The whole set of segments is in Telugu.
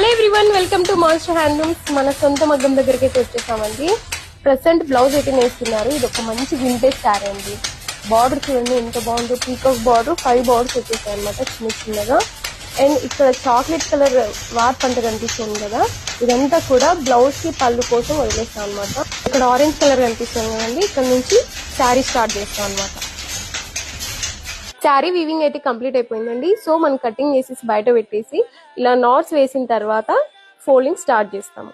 Hello everyone, welcome to monster handlooms. మన సొంత మగ్గం దగ్గరికి అయితే వచ్చేసామండి. ప్రెసెంట్ బ్లౌజ్ అయితే నేస్తున్నారు. ఇది ఒక మంచి వింటేజ్ శారీ అండి. బార్డర్ చూడండి ఎంత బాగుందో. పీకాక్ బార్డర్ 5 బార్డర్స్ వచ్చేసాయి అనమాట, చిన్న చిన్నగా. అండ్ ఇక్కడ చాక్లెట్ కలర్ వార్ప్ అంటే కనిపిస్తుంది కదా, ఇదంతా కూడా బ్లౌజ్ కి పళ్ళు కోసం వదిలేస్తాం అనమాట. ఇక్కడ ఆరెంజ్ కలర్ కనిపిస్తుంది కదండి, ఇక్కడ నుంచి శారీ స్టార్ట్ చేస్తాం అనమాట. శారీ వీవింగ్ అయితే కంప్లీట్ అయిపోయిందండి. సో మనం కటింగ్ చేసేసి బయట పెట్టేసి ఇలా నాట్స్ వేసిన తర్వాత ఫోల్డింగ్ స్టార్ట్ చేస్తాము.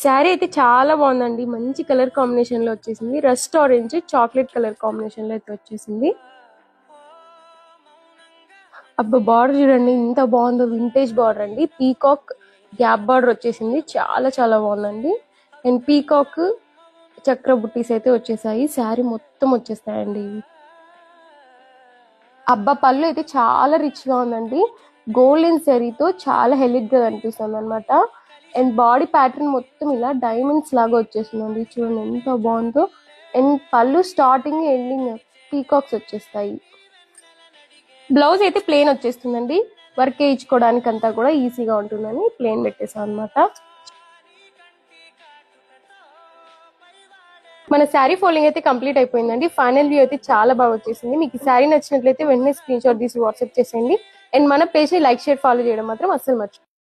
శారీ అయితే చాలా బాగుందండి. మంచి కలర్ కాంబినేషన్ లో వచ్చేసింది. Rust orange chocolate colour combination లో అయితే వచ్చేసింది. అబ్బా, బార్డర్ చూడండి ఎంత బాగుందో. వింటేజ్ బార్డర్ అండి. పీకాక్ గ్యాప్ బార్డర్ వచ్చేసింది. చాలా చాలా బాగుందండి. అండ్ పీకాక్ చక్ర బుట్టీస్ అయితే వచ్చేసాయి. శారీ మొత్తం వచ్చేస్తాయండి ఇవి. అబ్బా, పళ్ళు అయితే చాలా రిచ్ గా ఉందండి. గోల్డెన్ జరీతో చాలా హెలిక్ గా కనిపిస్తుంది అనమాట. అండ్ బాడీ ప్యాటర్న్ మొత్తం ఇలా డైమండ్స్ లాగా వచ్చేస్తుందండి. చూడండి ఎంత బాగుందో. అండ్ పళ్ళు స్టార్టింగ్ ఎండింగ్ పీకాక్స్ వచ్చేస్తాయి. బ్లౌజ్ అయితే ప్లెయిన్ వచ్చేస్తుందండి. వర్క్ వేయించుకోవడానికి అంతా కూడా ఈజీగా ఉంటుందని ప్లెయిన్ పెట్టేసాం అనమాట. మన శారీ ఫోల్డింగ్ అయితే కంప్లీట్ అయిపోయిందండి. ఫైనల్ వ్యూ అయితే చాలా బాగా వచ్చేసింది. మీకు ఈ శారీ నచ్చినట్లయితే వెంటనే స్క్రీన్ షాట్ తీసి వాట్సాప్ చేసేయండి. అండ్ మన పేజ్ ని లైక్, షేర్, ఫాలో చేయడం మాత్రం అస్సలు మర్చిపోండి.